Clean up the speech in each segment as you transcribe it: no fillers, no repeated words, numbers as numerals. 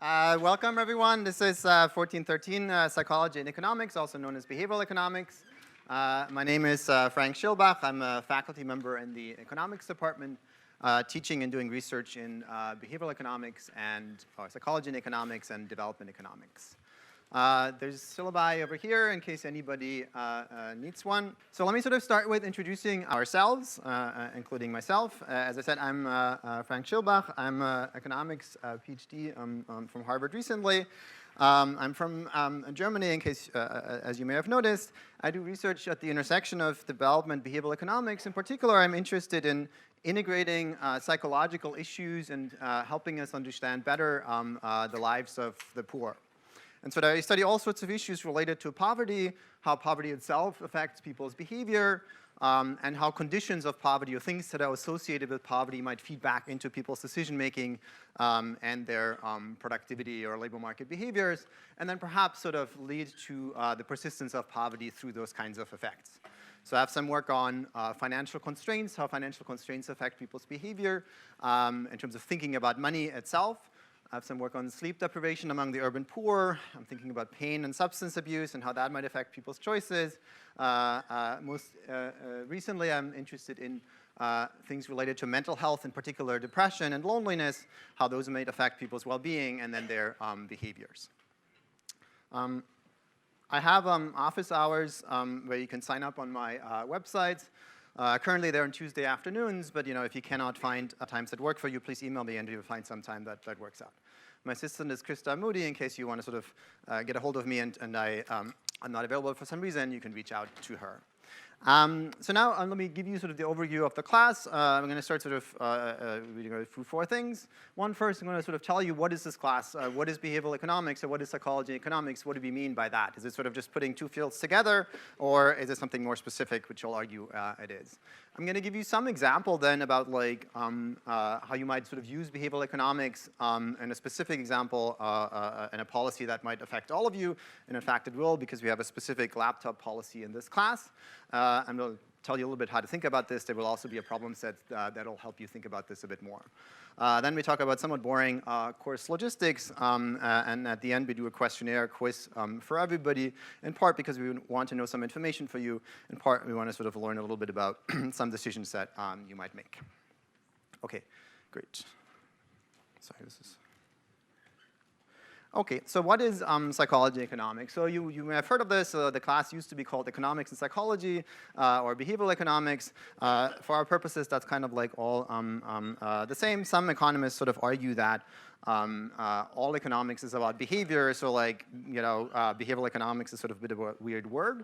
Welcome, everyone. This is 1413 Psychology and Economics, also known as Behavioral Economics. My name is Frank Schilbach. I'm a faculty member in the Economics Department, teaching and doing research in Behavioral Economics and Psychology and Economics and Development Economics. There's syllabi over here in case anybody needs one. So let me sort of start with introducing ourselves, including myself. As I said, I'm Frank Schilbach. I'm an economics PhD from Harvard recently. I'm from Germany, in case, as you may have noticed. I do research at the intersection of development and behavioral economics. In particular, I'm interested in integrating psychological issues and helping us understand better the lives of the poor. And so I study all sorts of issues related to poverty, how poverty itself affects people's behavior, and how conditions of poverty or things that are associated with poverty might feed back into people's decision-making and their productivity or labor market behaviors, and then perhaps sort of lead to the persistence of poverty through those kinds of effects. So I have some work on financial constraints, how financial constraints affect people's behavior in terms of thinking about money itself. I have some work on sleep deprivation among the urban poor. I'm thinking about pain and substance abuse and how that might affect people's choices. Most recently, I'm interested in things related to mental health, in particular depression and loneliness, how those might affect people's well-being and then their behaviors. I have office hours where you can sign up on my website. Currently, they're on Tuesday afternoons, but if you cannot find times that work for you, please email me and we'll find some time that works out. My assistant is Krista Moody. In case you want to sort of get a hold of me and I'm not available for some reason, you can reach out to her. So now let me give you sort of the overview of the class. I'm going to start sort of reading through four things. One, first, I'm going to sort of tell you what is this class, what is behavioral economics, or what is psychology and economics, what do we mean by that? Is it sort of just putting two fields together, or is it something more specific, which I'll argue it is? I'm going to give you some example then about like how you might sort of use behavioral economics and a specific example and a policy that might affect all of you, and in fact it will because we have a specific laptop policy in this class. I'm going to tell you a little bit how to think about this. There will also be a problem set that'll help you think about this a bit more. Then we talk about somewhat boring course logistics, and at the end we do a questionnaire quiz for everybody, in part because we want to know some information for you, in part we want to sort of learn a little bit about some decisions that you might make. Okay, great. Sorry, this is... Okay, so what is psychology and economics? So you may have heard of this. The class used to be called Economics and Psychology or Behavioral Economics. For our purposes, that's kind of like all the same. Some economists sort of argue that all economics is about behavior. So like, behavioral economics is sort of a bit of a weird word.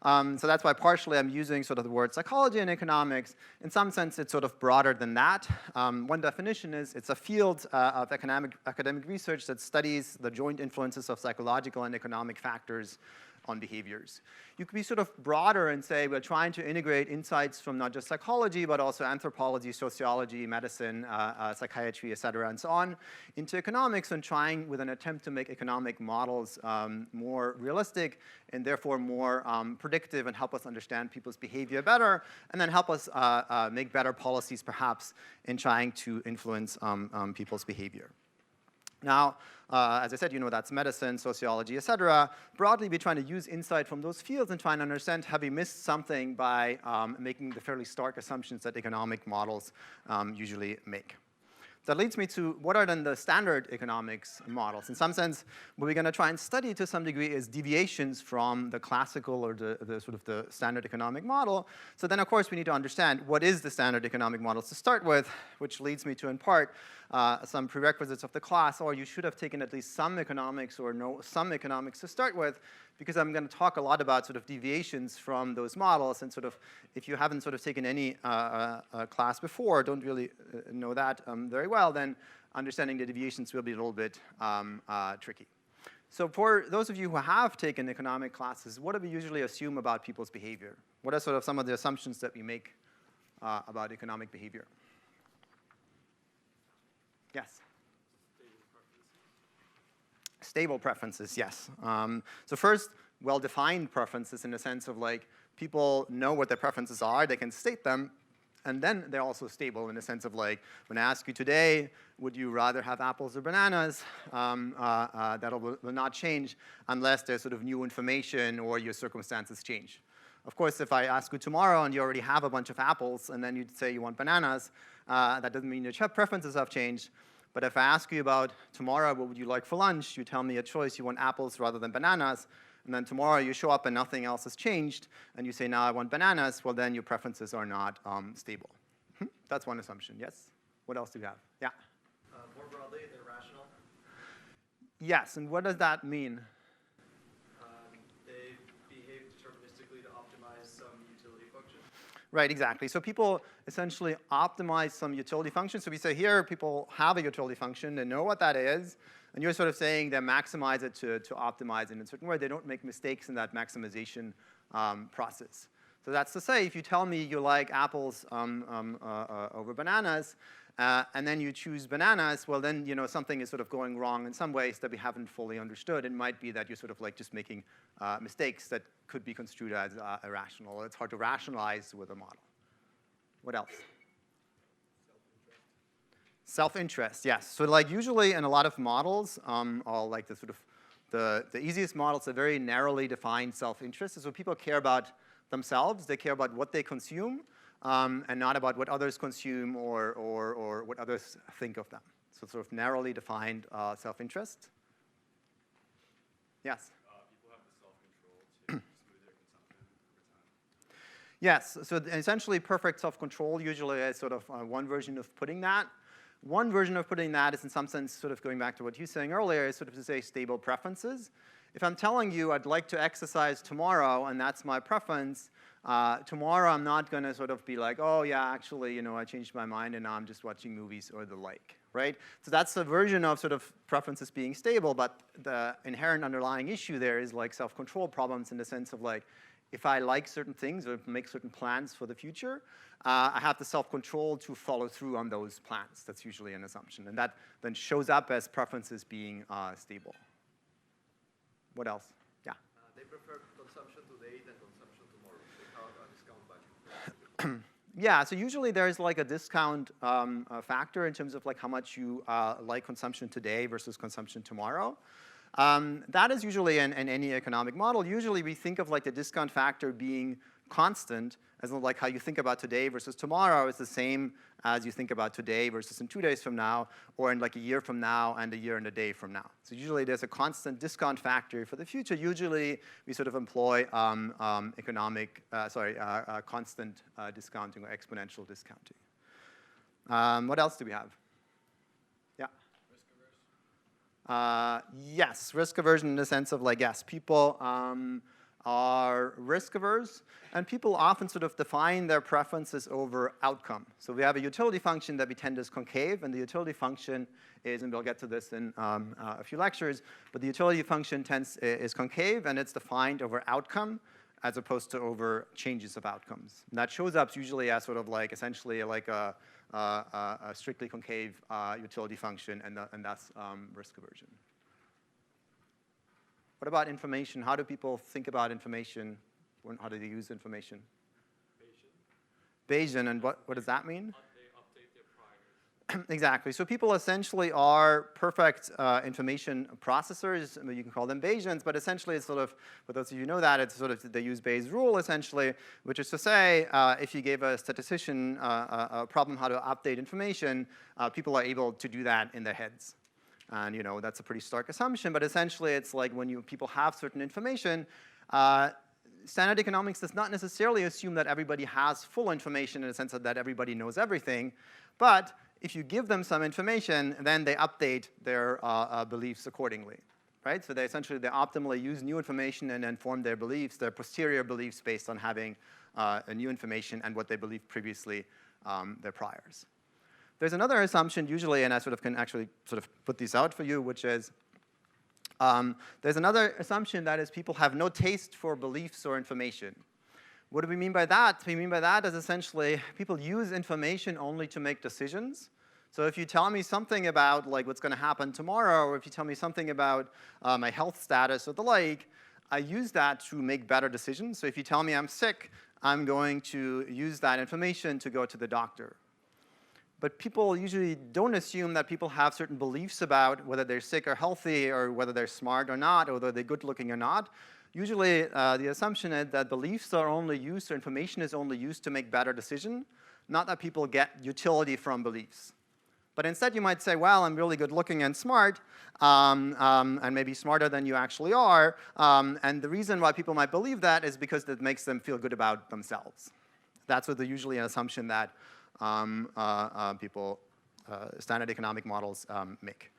So that's why partially I'm using sort of the word psychology and economics. In some sense, it's sort of broader than that. One definition is it's a field of academic research that studies the joint influences of psychological and economic factors on behaviors. You could be sort of broader and say we're trying to integrate insights from not just psychology, but also anthropology, sociology, medicine, psychiatry, et cetera, and so on, into economics, and trying with an attempt to make economic models more realistic and therefore more predictive and help us understand people's behavior better, and then help us make better policies, perhaps, in trying to influence people's behavior. Now, as I said, that's medicine, sociology, et cetera. Broadly, we're trying to use insight from those fields and trying to understand, have we missed something by making the fairly stark assumptions that economic models usually make. That leads me to what are then the standard economics models. In some sense, what we're going to try and study to some degree is deviations from the classical or the sort of the standard economic model. So then, of course, we need to understand what is the standard economic models to start with, which leads me to, in part, some prerequisites of the class, or you should have taken at least some economics or know some economics to start with, because I'm going to talk a lot about sort of deviations from those models, and sort of if you haven't sort of taken any class before, don't really know that very well, then understanding the deviations will be a little bit tricky. So for those of you who have taken economic classes, what do we usually assume about people's behavior? What are sort of some of the assumptions that we make about economic behavior? Yes? Stable preferences, yes. So first, well-defined preferences in the sense of like people know what their preferences are, they can state them, And then they're also stable in the sense of like, when I ask you today, would you rather have apples or bananas? That will not change unless there's sort of new information or your circumstances change. Of course, if I ask you tomorrow and you already have a bunch of apples and then you'd say you want bananas, that doesn't mean your preferences have changed. But if I ask you about tomorrow, what would you like for lunch? You tell me a choice, you want apples rather than bananas. And then tomorrow you show up and nothing else has changed, and you say, now I want bananas, well, then your preferences are not stable. That's one assumption, yes? What else do you have? Yeah? More broadly, they're rational. Yes, and what does that mean? They behave deterministically to optimize some utility function. Right, exactly. So people essentially optimize some utility function. So we say here, people have a utility function, they know what that is, and you're sort of saying they maximize it to optimize it in a certain way. They don't make mistakes in that maximization process. So that's to say, if you tell me you like apples over bananas, and then you choose bananas, well then something is sort of going wrong in some ways that we haven't fully understood. It might be that you're sort of like just making mistakes that could be construed as irrational. It's hard to rationalize with a model. What else? Self-interest, yes. So like usually in a lot of models, or like the sort of the easiest models are very narrowly defined self-interest. So people care about themselves, they care about what they consume, and not about what others consume or what others think of them. So sort of narrowly defined self-interest. Yes? People have the self-control to smooth their consumption over time. Yes, so essentially perfect self-control usually is sort of one version of putting that. One version of putting that is in some sense sort of going back to what you were saying earlier, is sort of to say stable preferences. If I'm telling you I'd like to exercise tomorrow and that's my preference, tomorrow I'm not going to sort of be like, oh yeah, actually, I changed my mind and now I'm just watching movies or the like, right? So that's a version of sort of preferences being stable, but the inherent underlying issue there is like self-control problems in the sense of like, if I like certain things or make certain plans for the future, I have the self-control to follow through on those plans. That's usually an assumption. And that then shows up as preferences being stable. What else? Yeah? They prefer consumption today than consumption tomorrow. They count on discount value. Yeah, so usually there's like a discount factor in terms of like how much you like consumption today versus consumption tomorrow. That is usually in any economic model. Usually we think of like the discount factor being constant, as in like how you think about today versus tomorrow is the same as you think about today versus in 2 days from now, or in like a year from now and a year and a day from now. So usually there's a constant discount factor for the future. Usually we sort of employ constant discounting or exponential discounting. What else do we have? Yeah? Risk averse? Yes, risk aversion in the sense of like, yes, people are risk averse, and people often sort of define their preferences over outcome. So we have a utility function that we tend as concave, and the utility function is, and we'll get to this in a few lectures, but the utility function is concave, and it's defined over outcome as opposed to over changes of outcomes. And that shows up usually as sort of like essentially like a strictly concave utility function, and that's risk aversion. What about information? How do people think about information? How do they use information? Bayesian, and what does that mean? They update their priors. Exactly. So people essentially are perfect information processors. I mean, you can call them Bayesians, but essentially it's sort of, for those of you who know that, it's sort of, they use Bayes' rule essentially, which is to say, if you gave a statistician a problem how to update information, people are able to do that in their heads. And that's a pretty stark assumption, but essentially it's like when people have certain information, standard economics does not necessarily assume that everybody has full information in the sense that everybody knows everything, but if you give them some information, then they update their beliefs accordingly, right? So they optimally use new information and then form their beliefs, their posterior beliefs based on having a new information and what they believed previously, their priors. There's another assumption usually, and I sort of can actually sort of put these out for you, which is there's another assumption that is people have no taste for beliefs or information. What do we mean by that? We mean by that is essentially people use information only to make decisions. So if you tell me something about like what's going to happen tomorrow, or if you tell me something about my health status or the like, I use that to make better decisions. So if you tell me I'm sick, I'm going to use that information to go to the doctor. But people usually don't assume that people have certain beliefs about whether they're sick or healthy, or whether they're smart or not, or whether they're good looking or not. Usually the assumption is that beliefs are only used, or information is only used to make better decisions, not that people get utility from beliefs. But instead you might say, well, I'm really good looking and smart, and maybe smarter than you actually are. And the reason why people might believe that is because it makes them feel good about themselves. That's what usually an assumption that standard economic models make.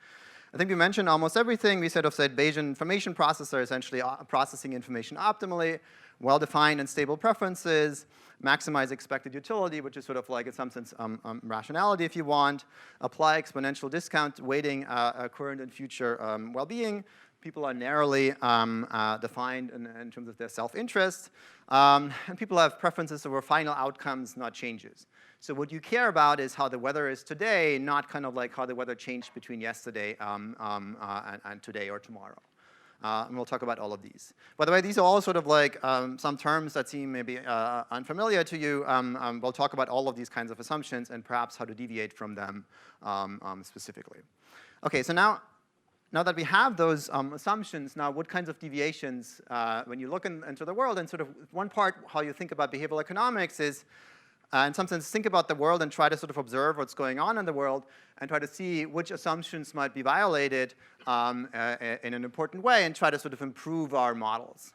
I think we mentioned almost everything. We sort of said Bayesian information processor, essentially processing information optimally, well-defined and stable preferences, maximize expected utility, which is sort of like, in some sense, rationality if you want, apply exponential discount weighting current and future well-being. People are narrowly defined in terms of their self-interest, and people have preferences over final outcomes, not changes. So what you care about is how the weather is today, not kind of like how the weather changed between yesterday and today or tomorrow. And we'll talk about all of these. By the way, these are all sort of like some terms that seem maybe unfamiliar to you. We'll talk about all of these kinds of assumptions and perhaps how to deviate from them specifically. Okay, so now that we have those assumptions, now what kinds of deviations, when you look into the world, and sort of one part how you think about behavioral economics is, in some sense, think about the world and try to sort of observe what's going on in the world and try to see which assumptions might be violated in an important way and try to sort of improve our models.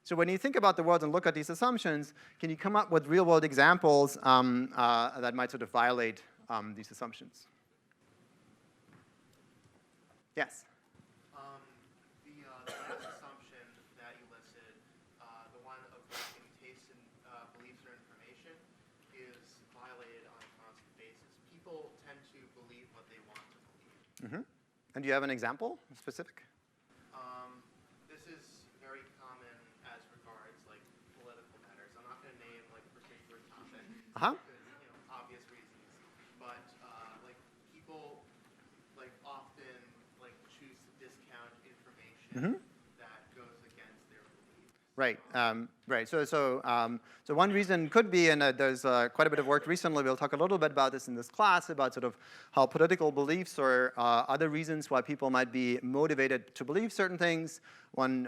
So when you think about the world and look at these assumptions, can you come up with real-world examples that might sort of violate these assumptions? Yes? The last assumption that you listed, the one of lacking taste and beliefs or information, is violated on a constant basis. People tend to believe what they want to believe. And do you have an example, specific? This is very common as regards like political matters. I'm not going to name like a particular topic because obvious reasons, but like people like often like choose to discount information that goes against their beliefs. Right. Right. So one reason could be, and there's quite a bit of work recently, we'll talk a little bit about this in this class, about sort of how political beliefs or other reasons why people might be motivated to believe certain things. One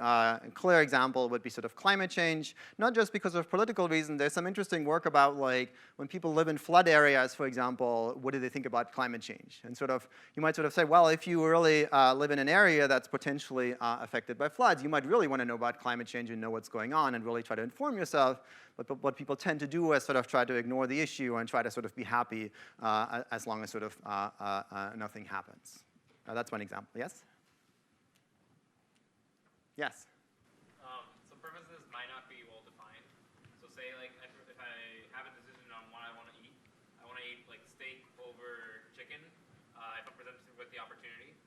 clear example would be sort of climate change, not just because of political reasons. There's some interesting work about like when people live in flood areas, for example, what do they think about climate change? And sort of, you might sort of say, well, if you really live in an area that's potentially affected by floods, you might really want to know about climate change and know what's going on and really try to inform yourself. But what people tend to do is sort of try to ignore the issue and try to sort of be happy as long as sort of nothing happens. That's one example. Yes? Yes? So preferences might not be well defined. So say like if I have a decision on what I want to eat like steak over chicken if I'm presented with the opportunity.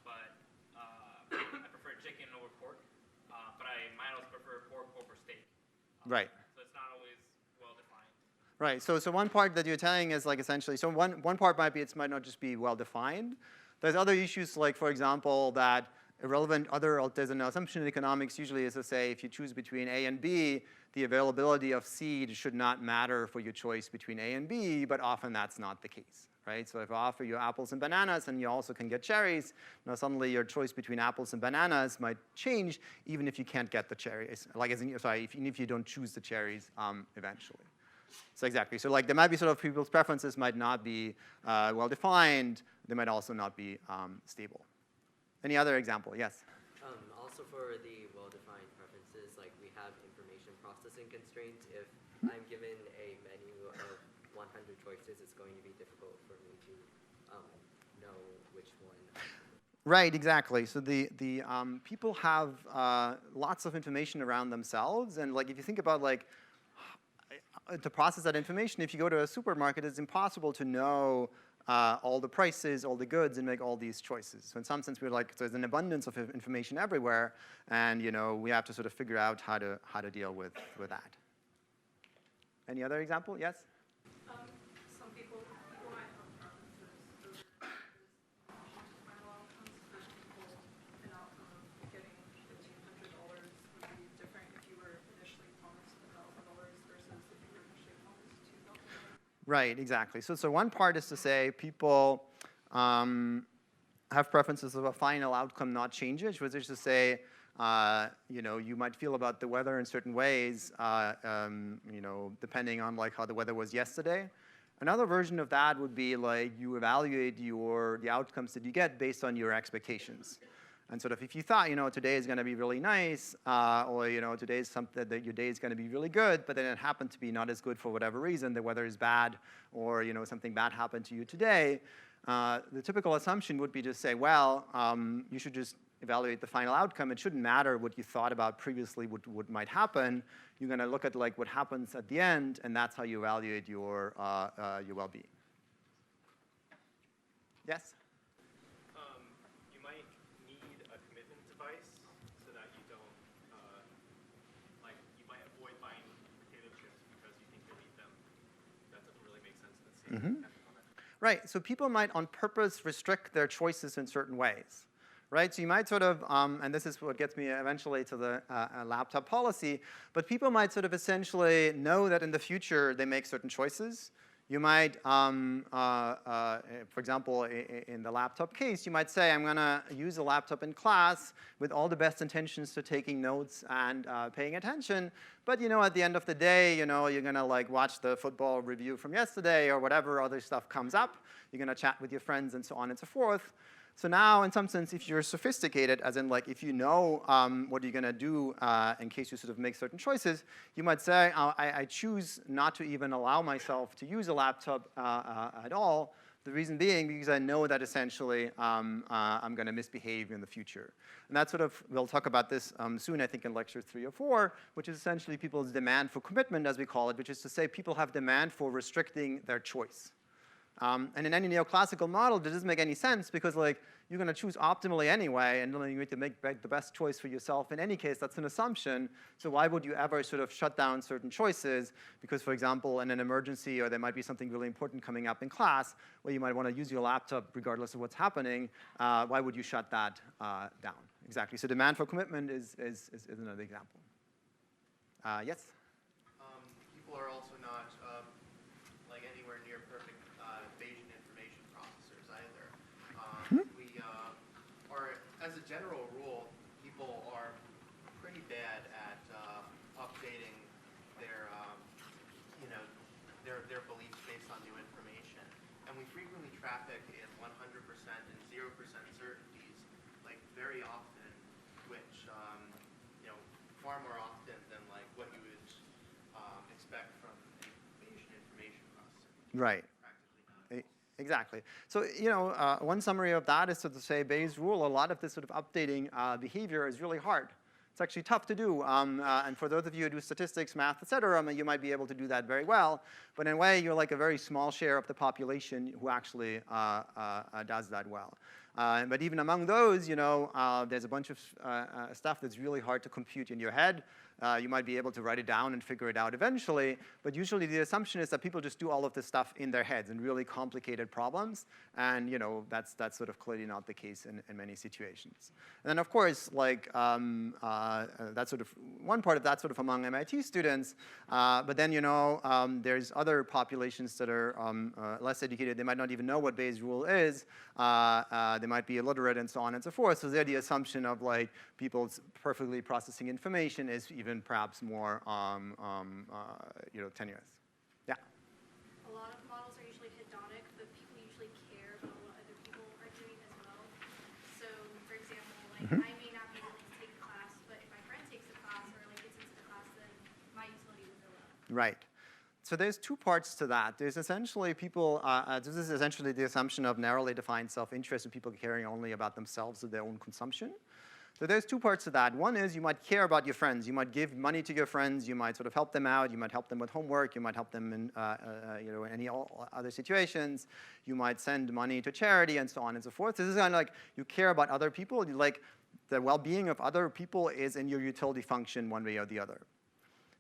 But I prefer chicken over pork. But I might also prefer pork over steak. Right. So it's not always well defined. Right. So one part that you're telling is like essentially, so one part might be it might not just be well defined. There's other issues like, for example, that there's an assumption in economics usually is to say if you choose between A and B, the availability of seed should not matter for your choice between A and B, but often that's not the case. Right? So if I offer you apples and bananas and you also can get cherries, now suddenly your choice between apples and bananas might change even if you can't get the cherries, even if you don't choose the cherries eventually. So exactly, so like there might be sort of people's preferences might not be well defined, they might also not be stable. Any other example? Yes? Also for the well-defined preferences, like we have information processing constraints. If I'm given a menu of 100 choices, it's going to be difficult for me to know which one. Right, exactly. So the people have lots of information around themselves, and like if you think about like to process that information, if you go to a supermarket, it's impossible to know all the prices, all the goods, and make all these choices. So in some sense, we're like there's an abundance of information everywhere, and we have to sort of figure out how to deal with that. Any other example? Yes. Some people might have preferences. Final outcomes for people, an outcome of getting $1,500 Right, exactly. So one part is to say people have preferences of a final outcome not changes, which is to say, you might feel about the weather in certain ways, depending on like how the weather was yesterday. Another version of that would be like you evaluate the outcomes that you get based on your expectations. And sort of if you thought, today is going to be really nice, or today is something that your day is going to be really good, but then it happened to be not as good for whatever reason, the weather is bad, or something bad happened to you today, the typical assumption would be to say, well, you should just evaluate the final outcome. It shouldn't matter what you thought about previously, what might happen. You're going to look at like what happens at the end, and that's how you evaluate your well-being. Yes? You might need a commitment device so that you don't, you might avoid buying potato chips because you think you'll eat them. That doesn't really make sense in the same Right, so people might on purpose restrict their choices in certain ways. Right, so you might sort of, and this is what gets me eventually to the laptop policy, but people might sort of essentially know that in the future they make certain choices. You might, for example, in the laptop case, you might say, I'm going to use a laptop in class with all the best intentions to taking notes and paying attention. But at the end of the day, you're going to like watch the football review from yesterday or whatever other stuff comes up. You're going to chat with your friends and so on and so forth. So now, in some sense, if you're sophisticated, as in like if you know what you're going to do in case you sort of make certain choices, you might say, I choose not to even allow myself to use a laptop at all. The reason being because I know that essentially I'm going to misbehave in the future. And that's sort of, we'll talk about this soon, I think, in lecture 3 or 4, which is essentially people's demand for commitment, as we call it, which is to say people have demand for restricting their choice. And in any neoclassical model, this doesn't make any sense because like you're going to choose optimally anyway, and you need to make the best choice for yourself. In any case, that's an assumption. So why would you ever sort of shut down certain choices? Because, for example, in an emergency, or there might be something really important coming up in class, where you might want to use your laptop regardless of what's happening. Why would you shut that down? Exactly. So demand for commitment is another example. Yes? People are also not like anywhere near perfect Bayesian information processors either. We are, as a general rule, people are pretty bad at updating their, their beliefs based on new information, and we frequently traffic in 100% and 0% certainties, like very often, which far more often than like what you would expect from a Bayesian information processor. Right. Exactly. So, one summary of that is to say Bayes' rule, a lot of this sort of updating behavior is really hard. It's actually tough to do. And for those of you who do statistics, math, et cetera, you might be able to do that very well. But in a way, you're like a very small share of the population who actually does that well. But even among those, there's a bunch of stuff that's really hard to compute in your head. You might be able to write it down and figure it out eventually, but usually the assumption is that people just do all of this stuff in their heads in really complicated problems, and that's sort of clearly not the case in many situations. And then of course, like that's sort of one part of that sort of among MIT students, but then there's other populations that are less educated. They might not even know what Bayes' rule is. They might be illiterate and so on and so forth. So there the assumption of like people's perfectly processing information is even perhaps more tenuous. Yeah. A lot of models are usually hedonic, but people usually care about what other people are doing as well. So, for example, like I may not be willing to take a class, but if my friend takes a class or like gets into the class, then my utility will go up. Right. So there's two parts to that. There's essentially people, this is essentially the assumption of narrowly defined self-interest and people caring only about themselves and their own consumption. So there's two parts to that. One is you might care about your friends. You might give money to your friends. You might sort of help them out. You might help them with homework. You might help them in any other situations. You might send money to charity and so on and so forth. This is kind of like you care about other people. Like the well-being of other people is in your utility function one way or the other.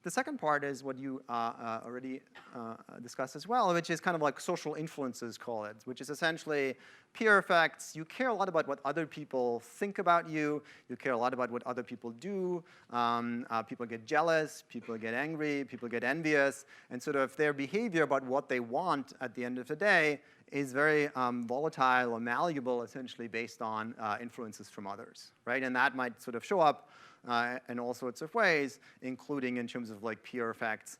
The second part is what you already discussed as well, which is kind of like social influences, call it, which is essentially peer effects. You care a lot about what other people think about you. You care a lot about what other people do. People get jealous. People get angry. People get envious. And sort of their behavior about what they want at the end of the day is very volatile or malleable, essentially based on influences from others, right? And that might sort of show up in all sorts of ways, including in terms of like peer effects.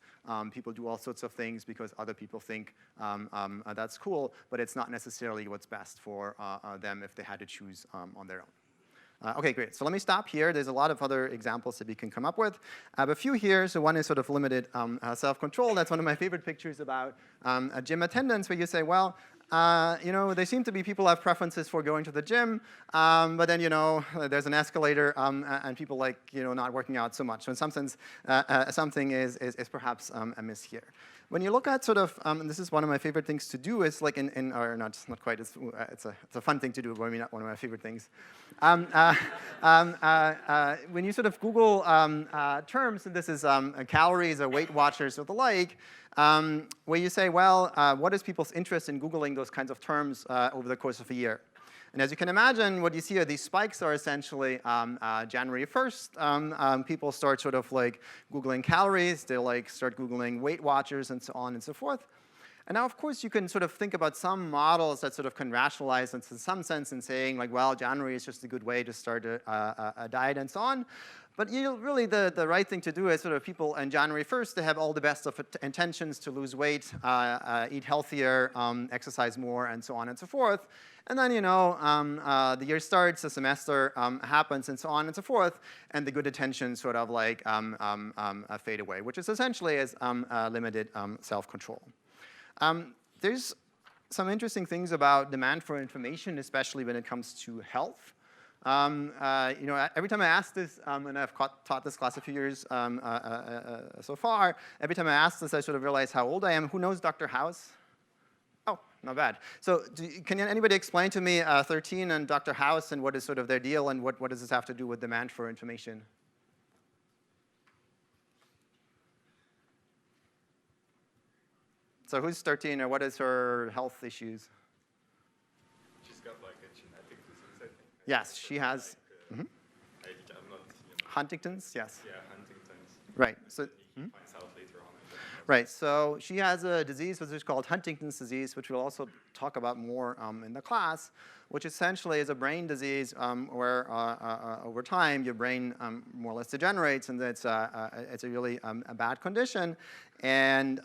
People do all sorts of things because other people think that's cool, but it's not necessarily what's best for them if they had to choose on their own. Okay, great. So let me stop here. There's a lot of other examples that we can come up with. I have a few here. So one is sort of limited self-control. That's one of my favorite pictures about a gym attendance, where you say, well, you know, there seem to be people who have preferences for going to the gym, but then, you know, there's an escalator, and people like, you know, not working out so much. So in some sense, something is perhaps amiss here. When you look at sort of, and this is one of my favorite things to do, is like or not quite, it's a fun thing to do, but maybe not one of my favorite things. When you sort of Google terms, and this is calories or Weight Watchers or the like, where you say, well, what is people's interest in Googling those kinds of terms over the course of a year? And as you can imagine, what you see are these spikes are essentially January 1st. People start sort of like Googling calories. They like start Googling Weight Watchers and so on and so forth. And now, of course, you can sort of think about some models that sort of can rationalize this in some sense in saying, like, well, January is just a good way to start a diet and so on. But really, the right thing to do is sort of people on January 1st, they have all the best of intentions to lose weight, eat healthier, exercise more, and so on and so forth. And then, you know, the year starts, the semester happens, and so on and so forth, and the good intentions sort of like fade away, which is essentially is limited self-control. There's some interesting things about demand for information, especially when it comes to health. You know, every time I ask this, and I've taught this class a few years so far, every time I ask this, I sort of realize how old I am. Who knows Dr. House? Oh, not bad. So can anybody explain to me 13 and Dr. House and what is sort of their deal, and what does this have to do with demand for information? So who's 13, or what is her health issues? She's got like a genetic disease, I think. Yes, she has. I'm not, you know, Huntington's, yes. yeah, Huntington's. Right. So. He finds out later on. I think. Right, so she has a disease which is called Huntington's disease, which we'll also talk about more in the class, which essentially is a brain disease where over time your brain more or less degenerates, and it's a really a bad condition, and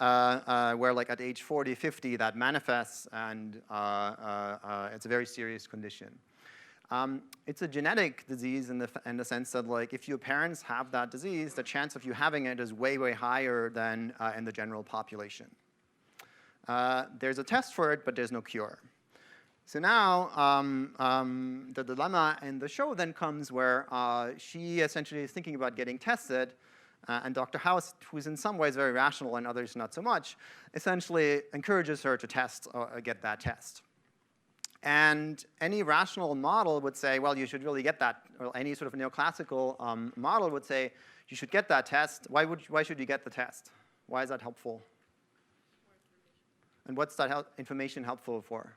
where like at age 40, 50 that manifests, and it's a very serious condition. It's a genetic disease in the sense that, like, if your parents have that disease, the chance of you having it is way, way higher than in the general population. There's a test for it, but there's no cure. So now the dilemma in the show then comes where she essentially is thinking about getting tested, and Dr. House, who's in some ways very rational and others not so much, essentially encourages her to test or get that test. And any rational model would say, well, you should really get that, or any sort of neoclassical model would say, you should get that test. Why should you get the test? Why is that helpful? And what's that information helpful for?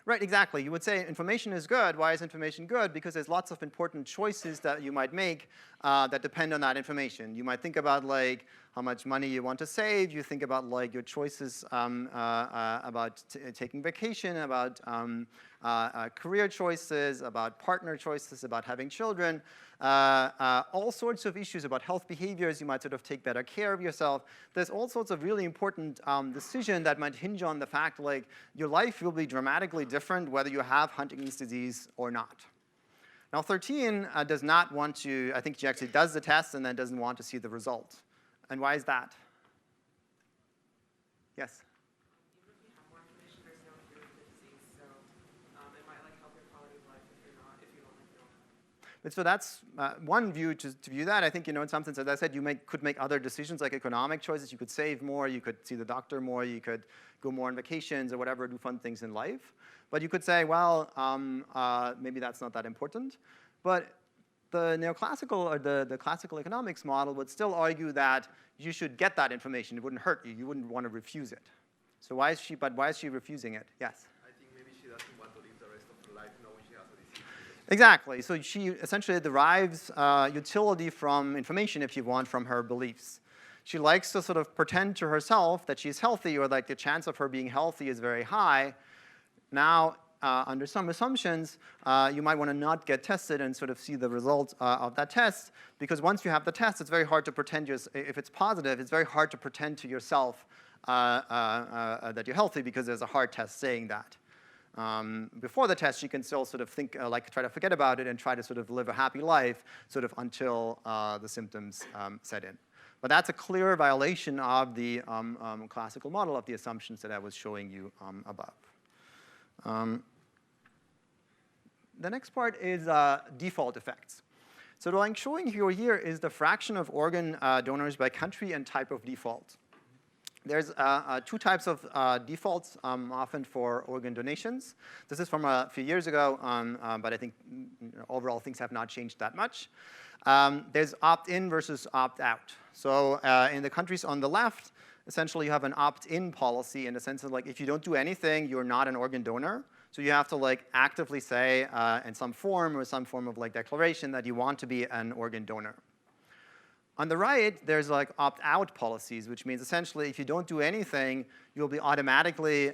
Right, exactly. You would say information is good. Why is information good? Because there's lots of important choices that you might make that depend on that information. You might think about like how much money you want to save. You think about like your choices about taking vacation, about career choices, about partner choices, about having children, all sorts of issues about health behaviors. You might sort of take better care of yourself. There's all sorts of really important decisions that might hinge on the fact like your life will be dramatically different whether you have Huntington's disease or not. Now 13 does not want to, I think she actually does the test and then doesn't want to see the result. And why is that? Yes? Even if you have more information, there's no cure for the disease, so it might like help your quality of life if you don't like feel. But so that's one view to view that. I think, you know, in some sense, as I said, you could make other decisions like economic choices. You could save more, you could see the doctor more, you could go more on vacations or whatever, do fun things in life. But you could say, well, maybe that's not that important. But the neoclassical or the classical economics model would still argue that you should get that information. It wouldn't hurt you. You wouldn't want to refuse it. So why is she refusing it? Yes? I think maybe she doesn't want to live the rest of her life knowing she has a disease. Exactly. So she essentially derives utility from information, if you want, from her beliefs. She likes to sort of pretend to herself that she's healthy, or like the chance of her being healthy is very high. Now, under some assumptions, you might want to not get tested and sort of see the results of that test, because once you have the test, it's very hard to pretend, if it's positive, it's very hard to pretend to yourself that you're healthy, because there's a hard test saying that. Before the test, you can still sort of think, try to forget about it and try to sort of live a happy life sort of until the symptoms set in. But that's a clear violation of the classical model of the assumptions that I was showing you above. The next part is default effects. So what I'm showing you here is the fraction of organ donors by country and type of default. There's two types of defaults often for organ donations. This is from a few years ago, but I think overall things have not changed that much. There's opt-in versus opt-out. So in the countries on the left, essentially you have an opt-in policy in the sense of like if you don't do anything, you're not an organ donor. So you have to like actively say in some form or some form of like declaration that you want to be an organ donor. On the right, there's like opt-out policies, which means essentially if you don't do anything, you'll be automatically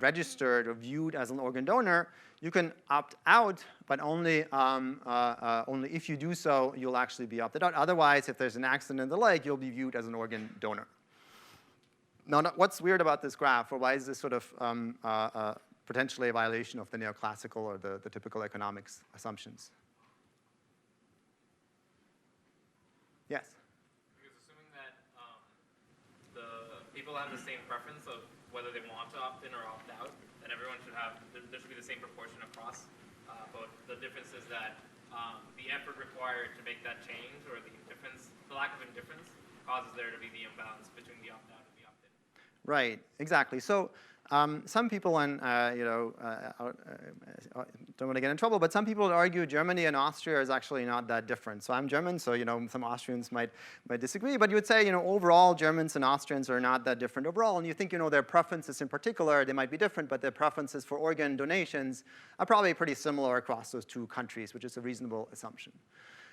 registered or viewed as an organ donor. You can opt out, but only if you do so, you'll actually be opted out. Otherwise, if there's an accident in the leg, you'll be viewed as an organ donor. Now, what's weird about this graph, or why is this sort of potentially a violation of the neoclassical or the typical economics assumptions? Yes? Because assuming that the people have the same preference of whether they want to opt in or opt out, then everyone should have, there should be the same proportion across. But the difference is that the effort required to make that change, or the lack of indifference, causes there to be the imbalance between the opt-out and the opt-in. Right, exactly. So some people, and don't want to get in trouble, but some people would argue Germany and Austria is actually not that different. So I'm German, so some Austrians might disagree, but you would say overall Germans and Austrians are not that different overall, and you think their preferences in particular, they might be different, but their preferences for organ donations are probably pretty similar across those two countries, which is a reasonable assumption.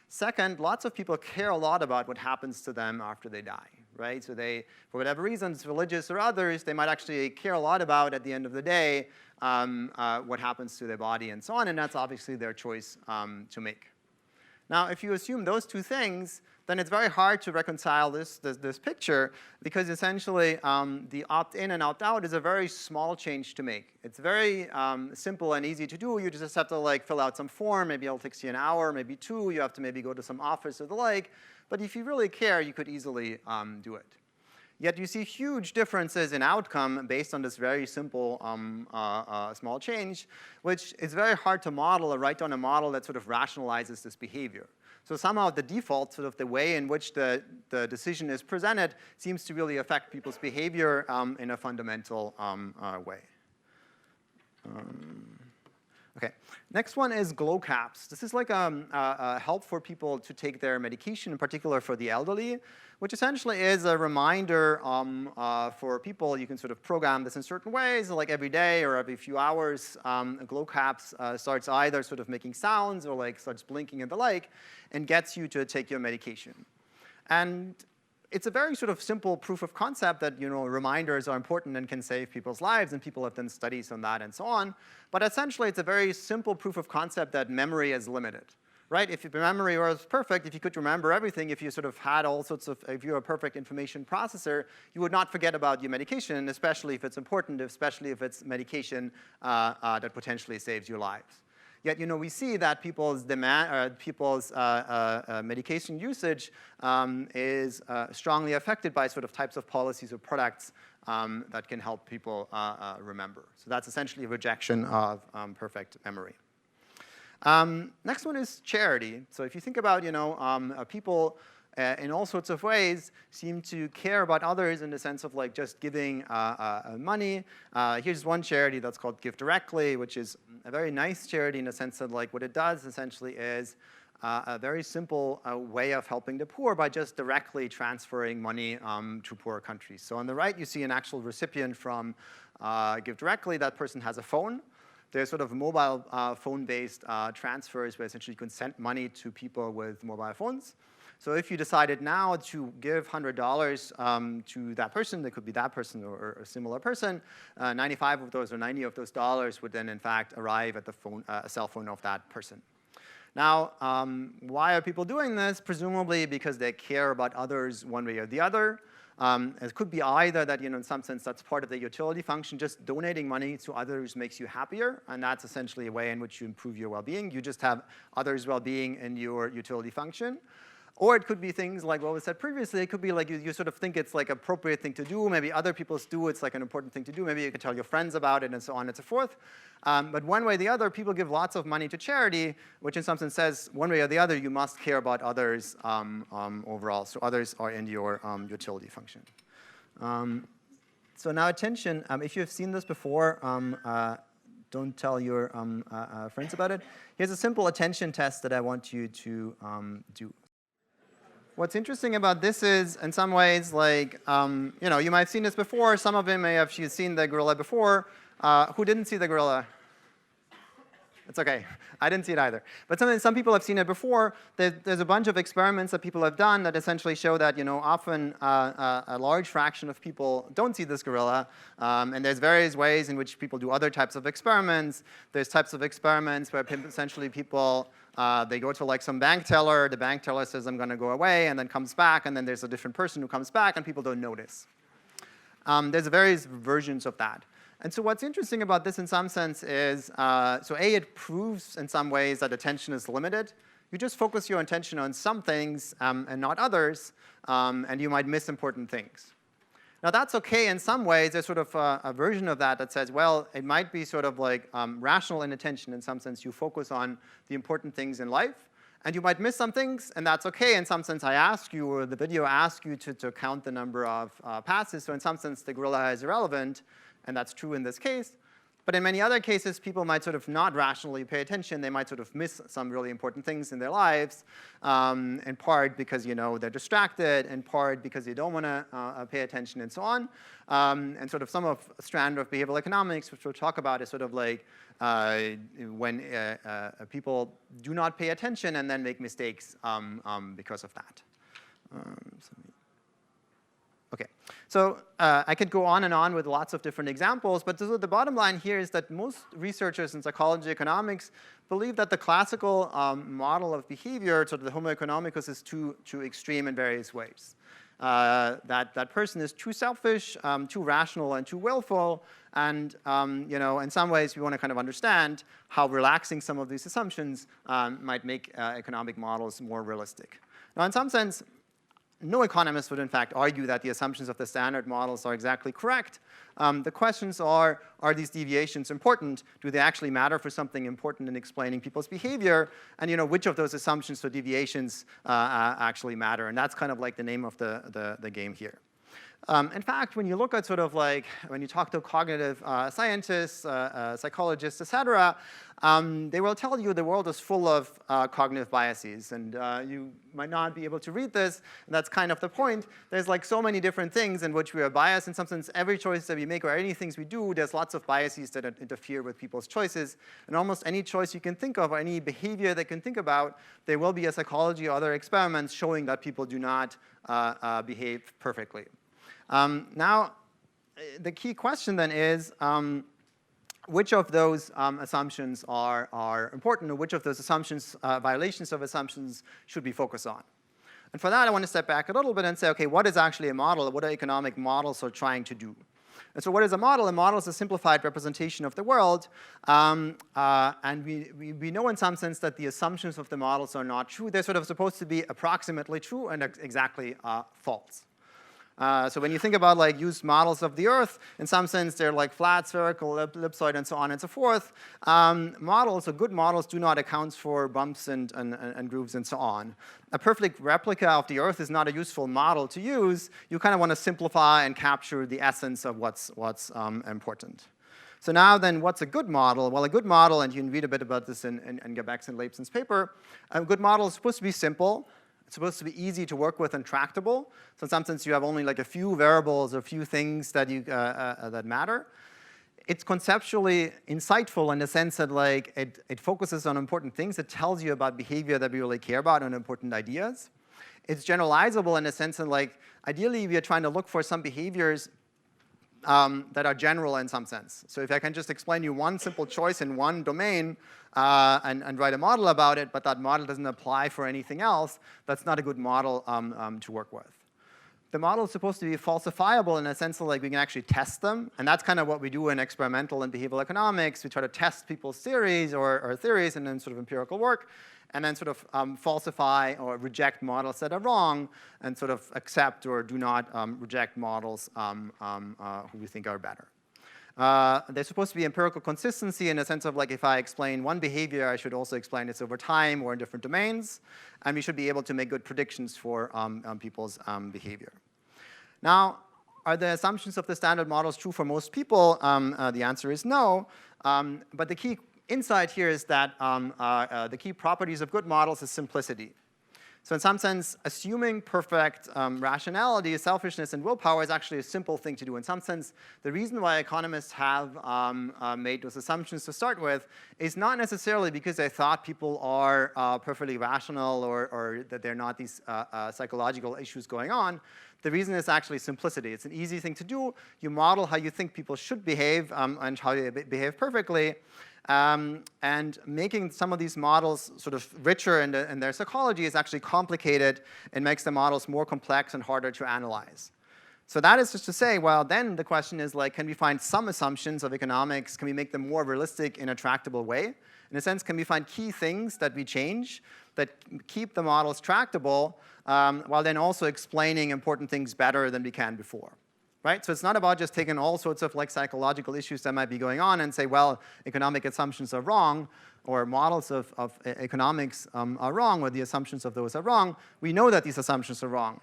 Second, lots of people care a lot about what happens to them after they die, right? So they, for whatever reasons, religious or others, they might actually care a lot about, at the end of the day, what happens to their body and so on, and that's obviously their choice to make. Now, if you assume those two things, then it's very hard to reconcile this picture, because essentially the opt-in and opt-out is a very small change to make. It's very simple and easy to do. You just have to fill out some form. Maybe it'll take you an hour, maybe two. You have to maybe go to some office or the like. But if you really care, you could easily do it. Yet you see huge differences in outcome based on this very simple small change, which is very hard to model or write down a model that sort of rationalizes this behavior. So somehow the default, sort of the way in which the decision is presented, seems to really affect people's behavior in a fundamental way. Okay, next one is glow caps. This is like a help for people to take their medication, in particular for the elderly, which essentially is a reminder for people. You can sort of program this in certain ways, like every day or every few hours. Glow caps starts either sort of making sounds or starts blinking and the like, and gets you to take your medication. And it's a very sort of simple proof of concept that reminders are important and can save people's lives, and people have done studies on that and so on. But essentially, it's a very simple proof of concept that memory is limited, right? If your memory was perfect, if you could remember everything, if you sort of had all sorts of, if you're a perfect information processor, you would not forget about your medication, especially if it's important, especially if it's medication that potentially saves your lives. Yet, we see that people's medication usage is strongly affected by sort of types of policies or products that can help people remember. So that's essentially a rejection of perfect memory. Next one is charity. So if you think about, people in all sorts of ways seem to care about others in the sense of just giving money. Here's one charity that's called Give Directly, which is a very nice charity in the sense that what it does essentially is a very simple way of helping the poor by just directly transferring money to poorer countries. So on the right, you see an actual recipient from Give Directly. That person has a phone. There's sort of mobile phone-based transfers where essentially you can send money to people with mobile phones. So if you decided now to give $100 to that person, that could be that person or a similar person, 95 of those or 90 of those dollars would then in fact arrive at the phone, cell phone of that person. Now, why are people doing this? Presumably because they care about others one way or the other. It could be either that, in some sense, that's part of the utility function. Just donating money to others makes you happier, and that's essentially a way in which you improve your well-being. You just have others' well-being in your utility function. Or it could be things like what was said previously. It could be like you sort of think it's like an appropriate thing to do. Maybe other people do. It's like an important thing to do. Maybe you can tell your friends about it and so on and so forth. But one way or the other, people give lots of money to charity, which in some sense says one way or the other, you must care about others overall. So others are in your utility function. So now attention. If you've seen this before, don't tell your friends about it. Here's a simple attention test that I want you to do. What's interesting about this is, in some ways, like, you might have seen this before. Some of you may have seen the gorilla before. Who didn't see the gorilla? It's OK. I didn't see it either. But some people have seen it before. There's a bunch of experiments that people have done that essentially show that, often a large fraction of people don't see this gorilla. And there's various ways in which people do other types of experiments. There's types of experiments where essentially people they go to like some bank teller. The bank teller says, I'm going to go away, and then comes back. And then there's a different person who comes back, and people don't notice. There's various versions of that. And so what's interesting about this in some sense is, so A, it proves in some ways that attention is limited. You just focus your attention on some things and not others, and you might miss important things. Now that's OK in some ways. There's sort of a version of that says, well, it might be sort of like rational inattention in some sense. You focus on the important things in life. And you might miss some things, and that's OK. In some sense, I ask you, or the video asks you to count the number of passes. So in some sense, the gorilla is irrelevant. And that's true in this case. But in many other cases, people might sort of not rationally pay attention. They might sort of miss some really important things in their lives, in part because they're distracted, in part because they don't want to pay attention, and so on. And sort of some of a strand of behavioral economics, which we'll talk about, is sort of like when people do not pay attention and then make mistakes because of that. OK, so I could go on and on with lots of different examples, but the bottom line here is that most researchers in psychology economics believe that the classical model of behavior, sort of the Homo economicus, is too extreme in various ways. That person is too selfish, too rational, and too willful, and in some ways we want to kind of understand how relaxing some of these assumptions might make economic models more realistic. Now, in some sense, no economist would, in fact, argue that the assumptions of the standard models are exactly correct. The questions are these deviations important? Do they actually matter for something important in explaining people's behavior? And which of those assumptions or deviations actually matter? And that's kind of like the name of the game here. In fact, when you look at sort of like, when you talk to cognitive scientists, psychologists, et cetera, they will tell you the world is full of cognitive biases. And you might not be able to read this. And that's kind of the point. There's like so many different things in which we are biased. In some sense, every choice that we make or any things we do, there's lots of biases that interfere with people's choices. And almost any choice you can think of or any behavior they can think about, there will be a psychology or other experiments showing that people do not behave perfectly. Now, the key question then is, which of those assumptions are important, or which of those assumptions, violations of assumptions, should we focus on? And for that, I want to step back a little bit and say, OK, what is actually a model? What are economic models are trying to do? And so what is a model? A model is a simplified representation of the world. And we know in some sense that the assumptions of the models are not true. They're sort of supposed to be approximately true and exactly false. So when you think about like used models of the Earth, in some sense they're like flat, spherical, ellipsoid, and so on and so forth. Models, or good models, do not account for bumps and grooves and so on. A perfect replica of the Earth is not a useful model to use. You kind of want to simplify and capture the essence of what's important. So now then, what's a good model? Well, a good model, and you can read a bit about this in Gebek's and Leibson's paper, a good model is supposed to be simple. It's supposed to be easy to work with and tractable. So in some sense, you have only like a few variables or a few things that, that matter. It's conceptually insightful in the sense that like it focuses on important things. It tells you about behavior that we really care about and important ideas. It's generalizable in the sense that like ideally we are trying to look for some behaviors that are general in some sense. So if I can just explain you one simple choice in one domain and write a model about it, but that model doesn't apply for anything else, that's not a good model to work with. The model is supposed to be falsifiable in a sense that like we can actually test them, and that's kind of what we do in experimental and behavioral economics. We try to test people's theories or theories and then sort of empirical work, and then sort of falsify or reject models that are wrong, and sort of accept or do not reject models who we think are better. There's supposed to be empirical consistency in the sense of like if I explain one behavior, I should also explain this over time or in different domains, and we should be able to make good predictions for people's behavior. Now, are the assumptions of the standard models true for most people? The answer is no, but the key insight here is that the key properties of good models is simplicity. So in some sense, assuming perfect rationality, selfishness, and willpower is actually a simple thing to do. In some sense, the reason why economists have made those assumptions to start with is not necessarily because they thought people are perfectly rational or that there are not these psychological issues going on. The reason is actually simplicity. It's an easy thing to do. You model how you think people should behave and how they behave perfectly. And making some of these models sort of richer in their psychology is actually complicated and makes the models more complex and harder to analyze. So that is just to say, well, then the question is like, can we find some assumptions of economics? Can we make them more realistic in a tractable way? In a sense, can we find key things that we change that keep the models tractable while then also explaining important things better than we can before? Right? So it's not about just taking all sorts of like psychological issues that might be going on and say, well, economic assumptions are wrong, or models of economics are wrong, or the assumptions of those are wrong. We know that these assumptions are wrong.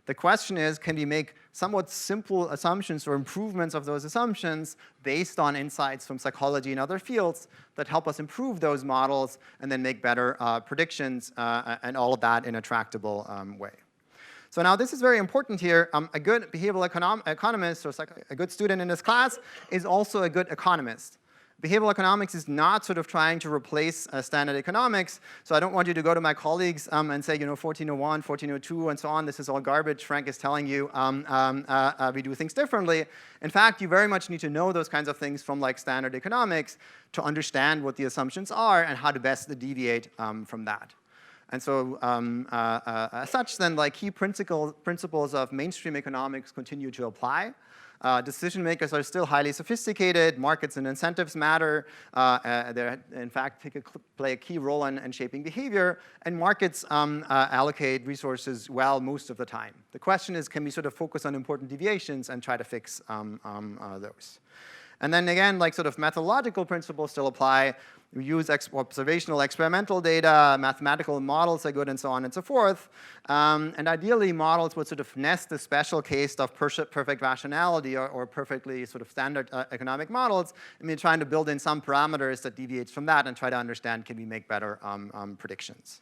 The question is, can we make somewhat simple assumptions or improvements of those assumptions based on insights from psychology and other fields that help us improve those models and then make better predictions and all of that in a tractable way. So now this is very important here. A good behavioral economist, or a good student in this class, is also a good economist. Behavioral economics is not sort of trying to replace standard economics. So I don't want you to go to my colleagues and say, 1401, 1402, and so on. This is all garbage. Frank is telling you we do things differently. In fact, you very much need to know those kinds of things from like standard economics to understand what the assumptions are and how to best deviate from that. And so as such, then, like key principles of mainstream economics continue to apply. Decision makers are still highly sophisticated. Markets and incentives matter. They, in fact, play a key role in shaping behavior. And markets allocate resources well most of the time. The question is, can we sort of focus on important deviations and try to fix those? And then again, like sort of methodological principles still apply. We use observational experimental data, mathematical models are good, and so on and so forth. And ideally, models would sort of nest the special case of perfect rationality or perfectly sort of standard economic models. I mean, trying to build in some parameters that deviates from that and try to understand, can we make better predictions?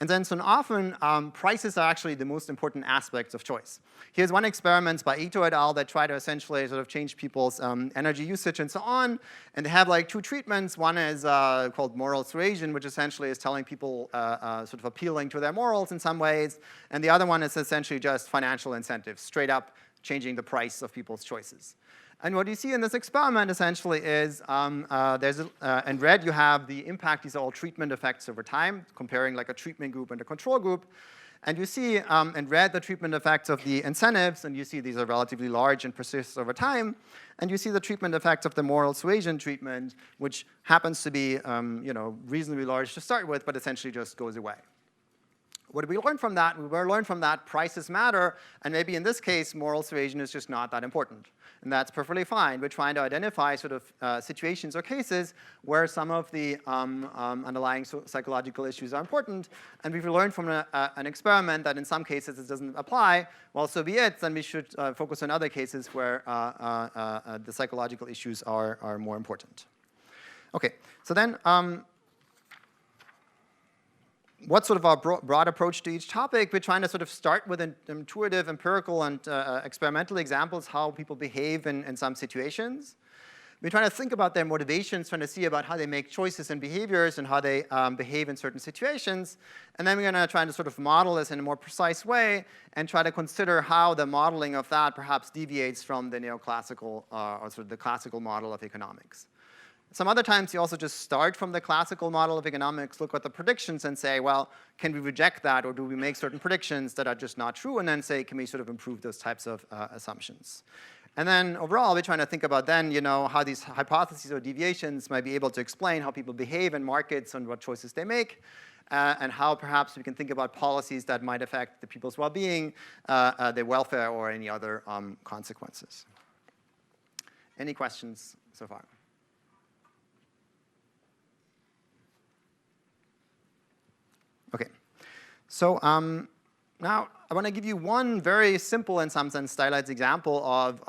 And then so often, prices are actually the most important aspects of choice. Here's one experiment by Ito et al. That try to essentially sort of change people's energy usage and so on. And they have like two treatments. One is called moral suasion, which essentially is telling people, sort of appealing to their morals in some ways. And the other one is essentially just financial incentives, straight up changing the price of people's choices. And what you see in this experiment essentially is in red you have the impact. These are all treatment effects over time, comparing like a treatment group and a control group. And you see in red the treatment effects of the incentives, and you see these are relatively large and persist over time. And you see the treatment effects of the moral suasion treatment, which happens to be reasonably large to start with, but essentially just goes away. What did we learn from that? We learned from that prices matter, and maybe in this case, moral suasion is just not that important. And that's perfectly fine. We're trying to identify sort of situations or cases where some of the underlying psychological issues are important, and we've learned from an experiment that in some cases it doesn't apply. Well, so be it. Then we should focus on other cases where the psychological issues are more important. Okay, so then what's sort of our broad approach to each topic? We're trying to sort of start with intuitive, empirical, and experimental examples how people behave in some situations. We're trying to think about their motivations, trying to see about how they make choices and behaviors and how they behave in certain situations. And then we're going to try to sort of model this in a more precise way and try to consider how the modeling of that perhaps deviates from the neoclassical or sort of the classical model of economics. Some other times you also just start from the classical model of economics, look at the predictions and say, well, can we reject that, or do we make certain predictions that are just not true, and then say, can we sort of improve those types of assumptions? And then overall, we're trying to think about then, how these hypotheses or deviations might be able to explain how people behave in markets and what choices they make, and how perhaps we can think about policies that might affect the people's well-being, their welfare, or any other consequences. Any questions so far? Okay, so now I want to give you one very simple, in some sense, stylized example of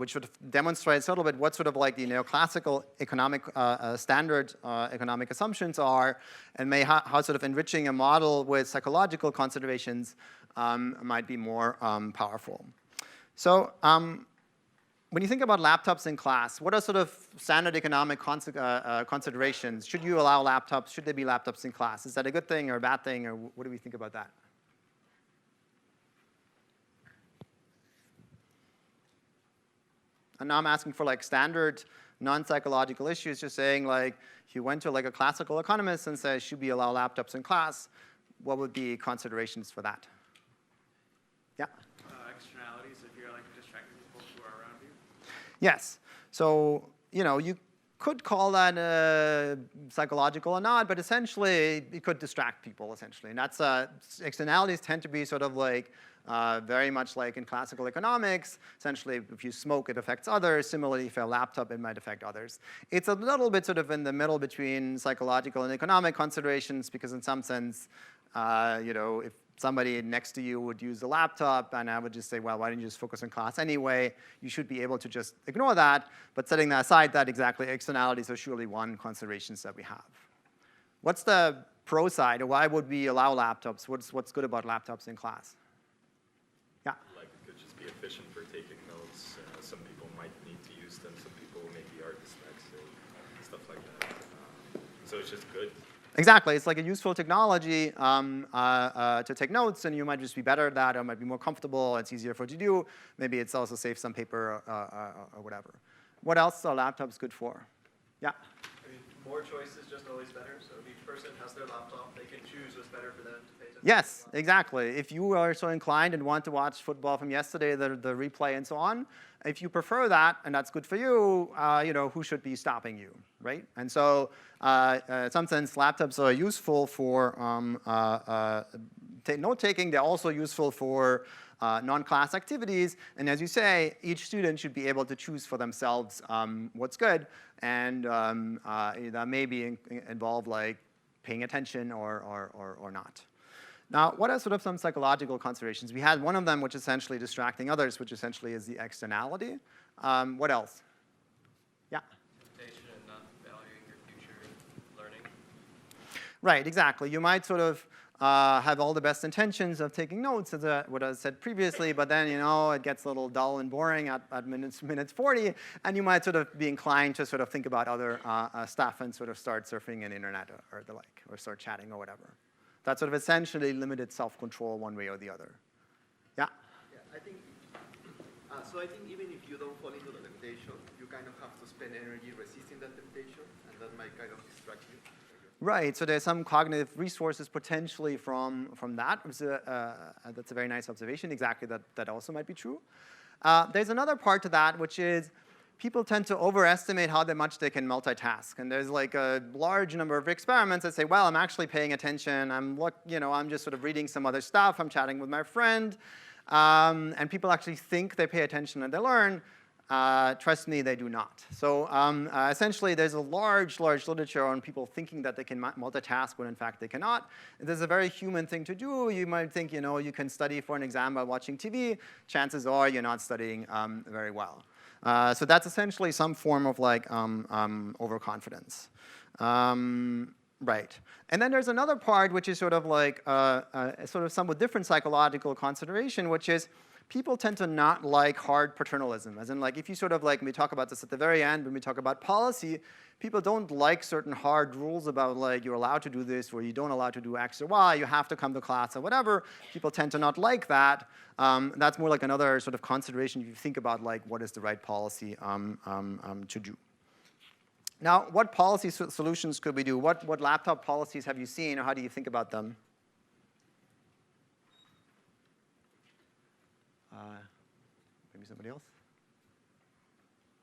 which sort of demonstrates a little bit what sort of like the neoclassical economic standard economic assumptions are, and how sort of enriching a model with psychological considerations might be more powerful. So when you think about laptops in class, what are sort of standard economic considerations? Should you allow laptops? Should there be laptops in class? Is that a good thing or a bad thing, or what do we think about that? And now I'm asking for like standard non-psychological issues, just saying like, if you went to like a classical economist and says, should we allow laptops in class, what would be considerations for that? Yeah? Externalities, if you're like distracting people who are around you. Yes. So, you could call that psychological or not, but essentially it could distract people, essentially. And that's externalities tend to be sort of like very much like in classical economics. Essentially, if you smoke, it affects others. Similarly, if you have a laptop, it might affect others. It's a little bit sort of in the middle between psychological and economic considerations, because in some sense, if somebody next to you would use a laptop, and I would just say, well, why don't you just focus on class anyway? You should be able to just ignore that. But setting that aside, that exactly externalities are surely one considerations that we have. What's the pro side? Or why would we allow laptops? What's good about laptops in class? Yeah? Like it could just be efficient for taking notes. Some people might need to use them. Some people maybe are dyslexic, stuff like that. So it's just good. Exactly. It's like a useful technology to take notes, and you might just be better at that, or might be more comfortable. It's easier for you to do. Maybe it's also saves some paper or whatever. What else are laptops good for? Yeah? I mean, more choice is just always better. So if each person has their laptop, they can choose what's better for them to pay attention. Yes, exactly. If you are so inclined and want to watch football from yesterday, the replay and so on, if you prefer that and that's good for you, who should be stopping you, right? And so in some sense, laptops are useful for note-taking. They're also useful for non-class activities. And as you say, each student should be able to choose for themselves what's good. And that may involve like paying attention or not. Now, what are sort of some psychological considerations? We had one of them, which is essentially distracting others, which essentially is the externality. What else? Yeah? Temptation and not valuing your future learning. Right, exactly. You might sort of have all the best intentions of taking notes, as what I said previously, but then, it gets a little dull and boring at minutes 40, and you might sort of be inclined to sort of think about other stuff and sort of start surfing the internet or the like, or start chatting or whatever. That's sort of essentially limited self-control one way or the other. Yeah? Yeah, I think even if you don't fall into the temptation, you kind of have to spend energy resisting that temptation, and that might kind of distract you. Right, so there's some cognitive resources potentially from that. That's a very nice observation. Exactly, that also might be true. There's another part to that, which is people tend to overestimate how much they can multitask. And there's like a large number of experiments that say, well, I'm actually paying attention. I'm just sort of reading some other stuff. I'm chatting with my friend. And people actually think they pay attention and they learn. Trust me, they do not. So essentially, there's a large literature on people thinking that they can multitask when in fact they cannot. This is a very human thing to do. You might think, you can study for an exam by watching TV. Chances are you're not studying very well. So that's essentially some form of like overconfidence. Right. And then there's another part which is sort of like sort of somewhat different psychological consideration, which is people tend to not like hard paternalism. As in, like, if you sort of like, we talk about this at the very end when we talk about policy, people don't like certain hard rules about like you're allowed to do this or you don't allow to do X or Y, you have to come to class or whatever. People tend to not like that. That's more like another sort of consideration if you think about like what is the right policy to do. Now, what policy solutions could we do? What laptop policies have you seen, or how do you think about them? Maybe somebody else?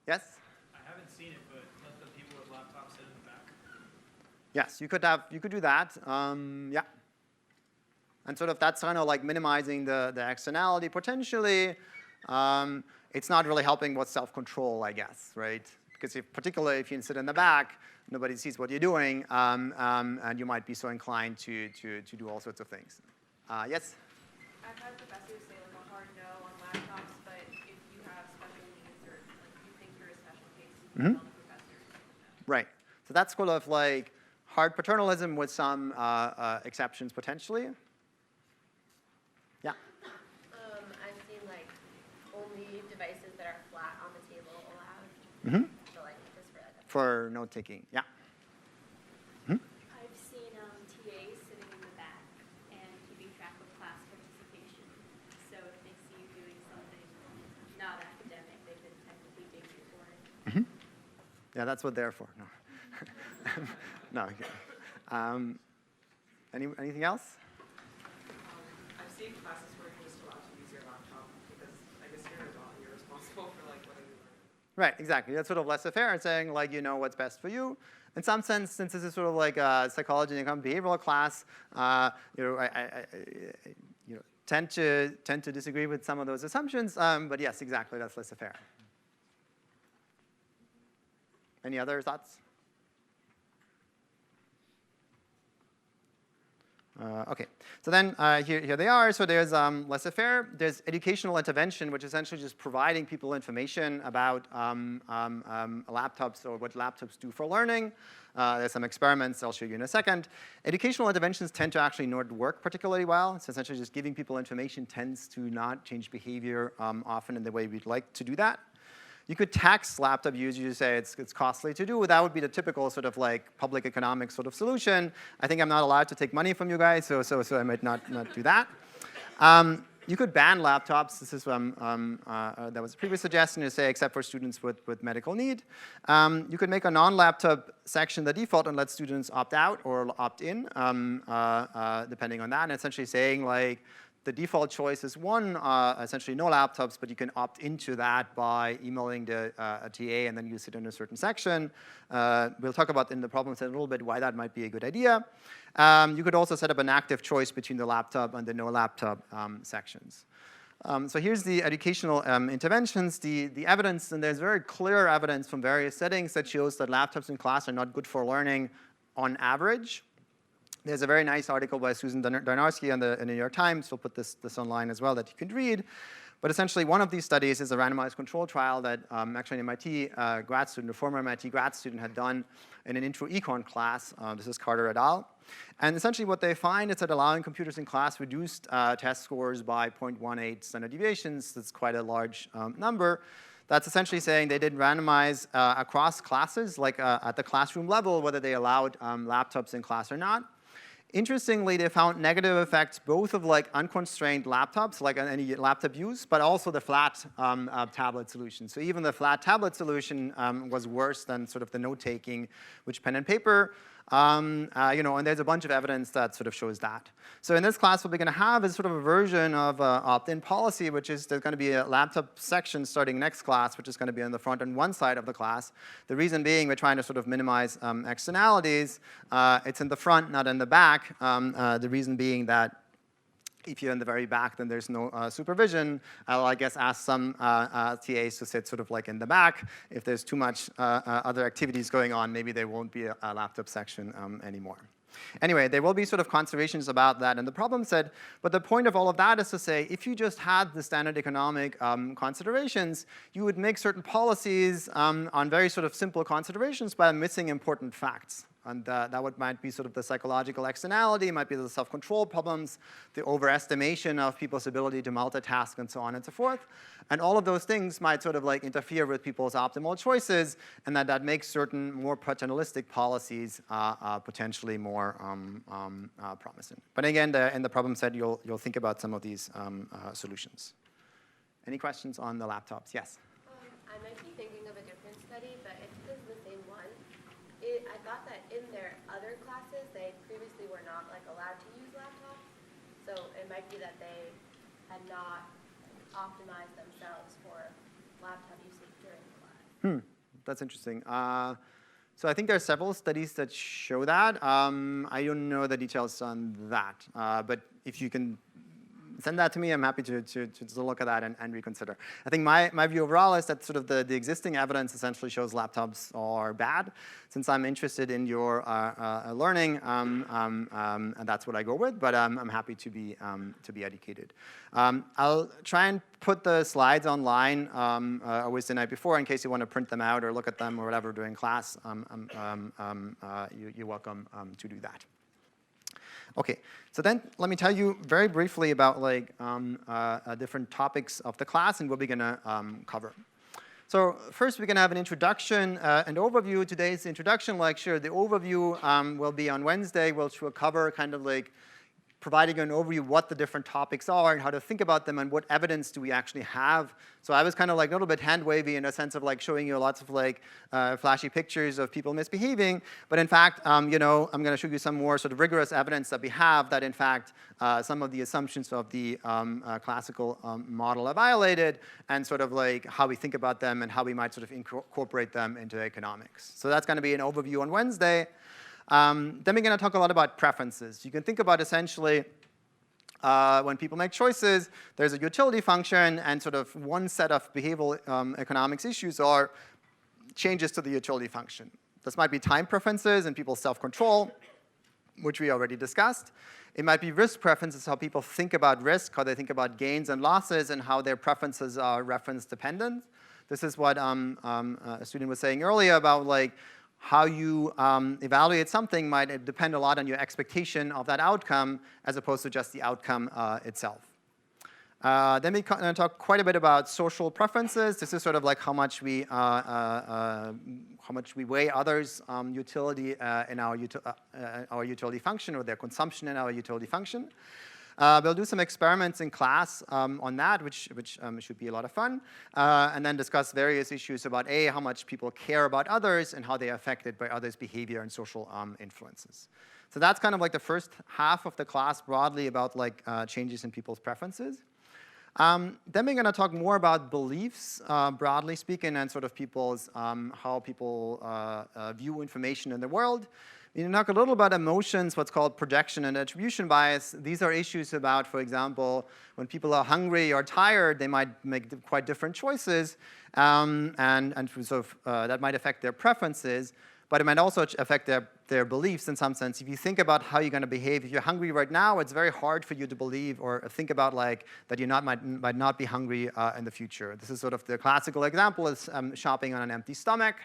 Yes? I haven't seen it, but let the people with laptops sit in the back. Yes, you could do that. Yeah. And sort of that's kind of like minimizing the externality potentially. It's not really helping with self-control, I guess, right? Because particularly if you sit in the back, nobody sees what you're doing, and you might be so inclined to do all sorts of things. Yes? I've had professors say like a hard no on laptops, but if you have special needs or like you think you're a special case, you can tell the professor. Right. So that's sort of like hard paternalism with some exceptions potentially. Yeah. I've seen like only devices that are flat on the table allowed. Mm-hmm. So like just for note taking. Yeah. I've seen TAs sitting in the back and keeping track of class participation. So if they see you doing something not academic, they could technically ding you for it. Mm-hmm. Yeah, that's what they're for. No. No. Okay. Anything else? I've seen classes where you're just allowed to use your laptop because I guess you're an adult and you're responsible for like what you learn. Right, exactly. That's sort of laissez-faire and saying like you know what's best for you. In some sense, since this is sort of like a psychology and behavioral class, I tend to disagree with some of those assumptions. But yes, exactly, that's laissez-faire. Any other thoughts? OK, so then here they are. So there's laissez-faire. There's educational intervention, which is essentially just providing people information about laptops or what laptops do for learning. There's some experiments I'll show you in a second. Educational interventions tend to actually not work particularly well. So essentially just giving people information tends to not change behavior often in the way we'd like to do that. You could tax laptop users. You say it's costly to do. That would be the typical sort of like public economic sort of solution. I think I'm not allowed to take money from you guys, so I might not do that. You could ban laptops. This is that was a previous suggestion to say except for students with medical need. You could make a non-laptop section the default and let students opt out or opt in, depending on that. And essentially saying like, the default choice is one, essentially no laptops, but you can opt into that by emailing a TA and then use it in a certain section. We'll talk about in the problem set a little bit why that might be a good idea. You could also set up an active choice between the laptop and the no laptop sections. So here's the educational interventions, the evidence, and there's very clear evidence from various settings that shows that laptops in class are not good for learning on average. There's a very nice article by Susan Darnarski in the New York Times. We'll put this online as well that you can read. But essentially, one of these studies is a randomized control trial that actually an MIT grad student, a former MIT grad student, had done in an intro econ class. This is Carter et al. And essentially, what they find is that allowing computers in class reduced test scores by 0.18 standard deviations. That's quite a large number. That's essentially saying they did randomize across classes, like at the classroom level, whether they allowed laptops in class or not. Interestingly, they found negative effects both of like unconstrained laptops, like any laptop use, but also the flat tablet solution. So even the flat tablet solution was worse than sort of the note-taking, which pen and paper. And there's a bunch of evidence that sort of shows that. So in this class, what we're going to have is sort of a version of opt-in policy, which is there's going to be a laptop section starting next class, which is going to be on the front and one side of the class. The reason being we're trying to sort of minimize externalities. It's in the front, not in the back. The reason being that if you're in the very back, then there's no supervision. I'll, I guess, ask some TAs to sit sort of like in the back. If there's too much other activities going on, maybe there won't be a laptop section anymore. Anyway, there will be sort of considerations about that. And the problem said, but the point of all of that is to say, if you just had the standard economic considerations, you would make certain policies on very sort of simple considerations by missing important facts. And that might be sort of the psychological externality, might be the self-control problems, the overestimation of people's ability to multitask, and so on and so forth. And all of those things might sort of like interfere with people's optimal choices, and that makes certain more paternalistic policies potentially more promising. But again, in the problem set, you'll think about some of these solutions. Any questions on the laptops? Yes? I might be thinking of a different study, but if this is the same one, I thought that in their other classes, they previously were not allowed to use laptops. So it might be that they had not optimized themselves for laptop usage during class. That's interesting. So I think there are several studies that show that. I don't know the details on that. But if you can send that to me, I'm happy to look at that and reconsider. I think my view overall is that sort of the existing evidence essentially shows laptops are bad. Since I'm interested in your learning, and that's what I go with, but I'm happy to be educated. I'll try and put the slides online always the night before in case you want to print them out or look at them or whatever during class. You're welcome to do that. Okay, so then let me tell you very briefly about different topics of the class and what we're going to cover. So first, we're going to have an introduction, an overview. Today's introduction lecture. The overview will be on Wednesday, which will cover kind of like providing an overview of what the different topics are and how to think about them and what evidence do we actually have. So I was kind of like a little bit hand-wavy in a sense of like showing you lots of flashy pictures of people misbehaving. But in fact, I'm going to show you some more sort of rigorous evidence that we have that in fact some of the assumptions of the classical model are violated and sort of like how we think about them and how we might sort of incorporate them into economics. So that's going to be an overview on Wednesday. Then we're going to talk a lot about preferences. You can think about essentially when people make choices, there's a utility function, and sort of one set of behavioral economics issues are changes to the utility function. This might be time preferences and people's self-control, which we already discussed. It might be risk preferences, how people think about risk, how they think about gains and losses, and how their preferences are reference dependent. This is what a student was saying earlier about like how you evaluate something might depend a lot on your expectation of that outcome as opposed to just the outcome itself. Then we're going to talk quite a bit about social preferences. This is sort of like how much we weigh others' utility in our utility function or their consumption in our utility function. We'll do some experiments in class on that, which should be a lot of fun, and then discuss various issues about how much people care about others and how they are affected by others' behavior and social influences. So that's kind of like the first half of the class broadly about like changes in people's preferences. Then we're going to talk more about beliefs, broadly speaking, and sort of people's how people view information in the world. We talk a little about emotions, what's called projection and attribution bias. These are issues about, for example, when people are hungry or tired, they might make quite different choices, and so that might affect their preferences, but it might also affect their beliefs in some sense. If you think about how you're going to behave, if you're hungry right now, it's very hard for you to believe or think about like that you might not be hungry in the future. This is sort of the classical example is shopping on an empty stomach.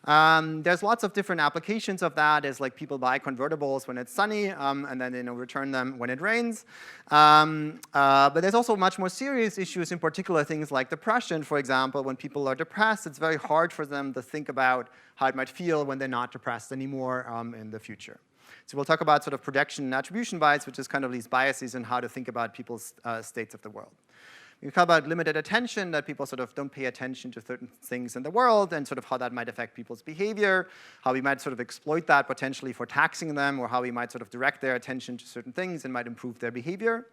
There's lots of different applications of that. Is like people buy convertibles when it's sunny and then return them when it rains. But there's also much more serious issues, in particular things like depression, for example. When people are depressed, it's very hard for them to think about how it might feel when they're not depressed anymore in the future. So we'll talk about sort of projection and attribution bias, which is kind of these biases and how to think about people's states of the world. We talk about limited attention, that people sort of don't pay attention to certain things in the world, and sort of how that might affect people's behavior, how we might sort of exploit that potentially for taxing them, or how we might sort of direct their attention to certain things and might improve their behavior.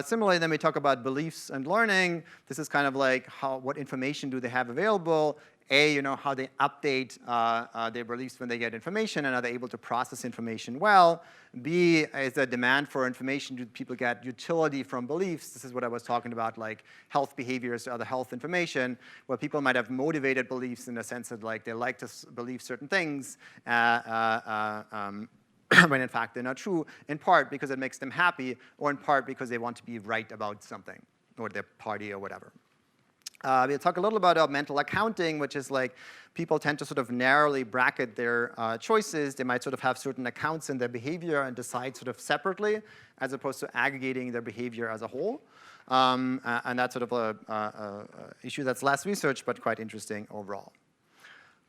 Similarly, then we talk about beliefs and learning. This is kind of like what information do they have available. A, how they update their beliefs when they get information, and are they able to process information well. B, is the demand for information. Do people get utility from beliefs? This is what I was talking about, like health behaviors or other health information, where people might have motivated beliefs in the sense that like they like to believe certain things, when in fact they're not true, in part because it makes them happy, or in part because they want to be right about something, or their party or whatever. We'll talk a little about mental accounting, which is like people tend to sort of narrowly bracket their choices. They might sort of have certain accounts in their behavior and decide sort of separately, as opposed to aggregating their behavior as a whole. And that's sort of a issue that's less researched, but quite interesting overall.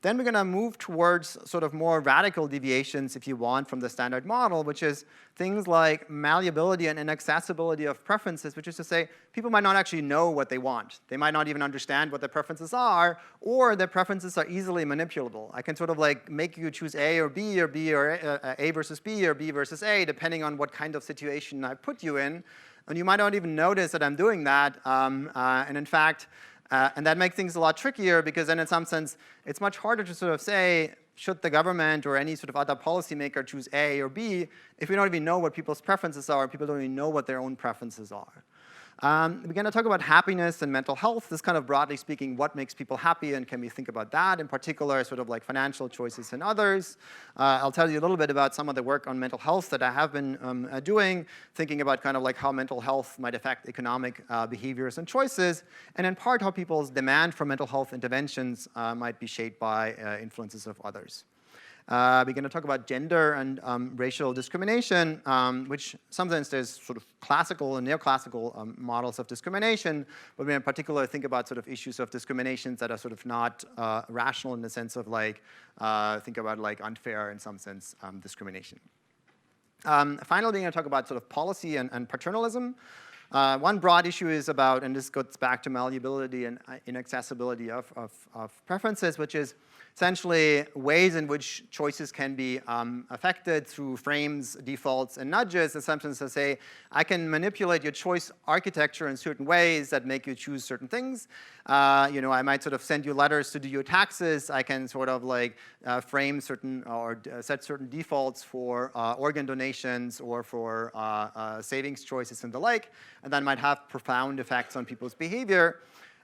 Then we're going to move towards sort of more radical deviations, if you want, from the standard model, which is things like malleability and inaccessibility of preferences, which is to say people might not actually know what they want. They might not even understand what their preferences are, or their preferences are easily manipulable. I can sort of like make you choose A or B or A versus B or B versus A, depending on what kind of situation I put you in. And you might not even notice that I'm doing that. And in fact, and that makes things a lot trickier, because then in some sense, it's much harder to sort of say, should the government or any sort of other policymaker choose A or B, if we don't even know what people's preferences are, people don't even know what their own preferences are. We're going to talk about happiness and mental health. This kind of broadly speaking, what makes people happy, and can we think about that? In particular, sort of like financial choices and others. I'll tell you a little bit about some of the work on mental health that I have been doing, thinking about kind of like how mental health might affect economic behaviors and choices, and in part how people's demand for mental health interventions might be shaped by influences of others. We're going to talk about gender and racial discrimination, which sometimes there's sort of classical and neoclassical models of discrimination, but we in particular think about sort of issues of discriminations that are sort of not rational in the sense of like, think about like unfair in some sense discrimination. Finally, we're going to talk about sort of policy and paternalism. One broad issue is about, and this goes back to malleability and inaccessibility of preferences, which is essentially ways in which choices can be affected through frames, defaults, and nudges, assumptions that say, I can manipulate your choice architecture in certain ways that make you choose certain things. I might sort of send you letters to do your taxes. I can sort of like frame certain or set certain defaults for organ donations or for savings choices and the like, and that might have profound effects on people's behavior.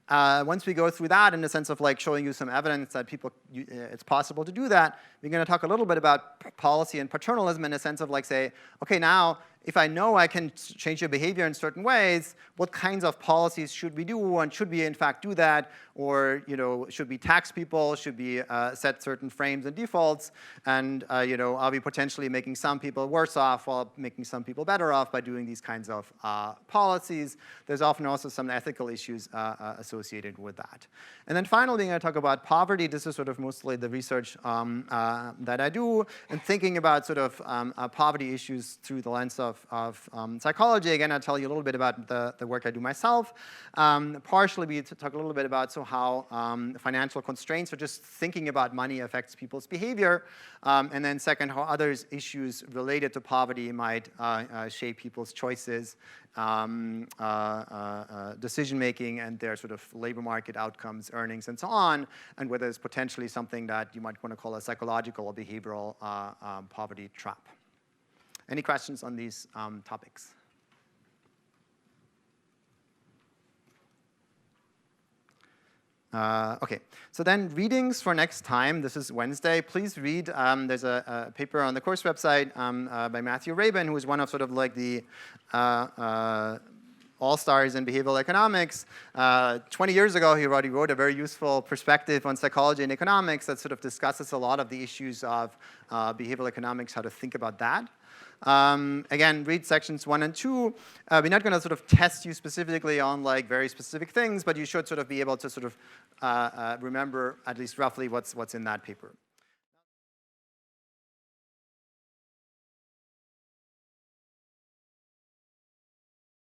Once we go through that in the sense of like showing you some evidence that it's possible to do that, we're going to talk a little bit about policy and paternalism in the sense of like say, okay, now if I know I can change your behavior in certain ways, what kinds of policies should we do, and should we in fact do that, or should we tax people, should we set certain frames and defaults, and are we potentially making some people worse off while making some people better off by doing these kinds of policies? There's often also some ethical issues associated with that. And then finally, we're going to talk about poverty. This is sort of mostly the research that I do, and thinking about sort of poverty issues through the lens of psychology. Again, I'll tell you a little bit about the work I do myself. Partially, we talk a little bit about how financial constraints or just thinking about money affects people's behavior. And then second, how other issues related to poverty might shape people's choices, decision-making, and their sort of labor market outcomes, earnings, and so on, and whether it's potentially something that you might want to call a psychological or behavioral poverty trap. Any questions on these topics? Okay, so then readings for next time. This is Wednesday. Please read. There's a paper on the course website by Matthew Rabin, who is one of sort of like the all-stars in behavioral economics. 20 years ago, he already wrote a very useful perspective on psychology and economics that sort of discusses a lot of the issues of behavioral economics, how to think about that. Again, read sections 1 and 2. We're not going to sort of test you specifically on like very specific things, but you should sort of be able to sort of remember at least roughly what's in that paper.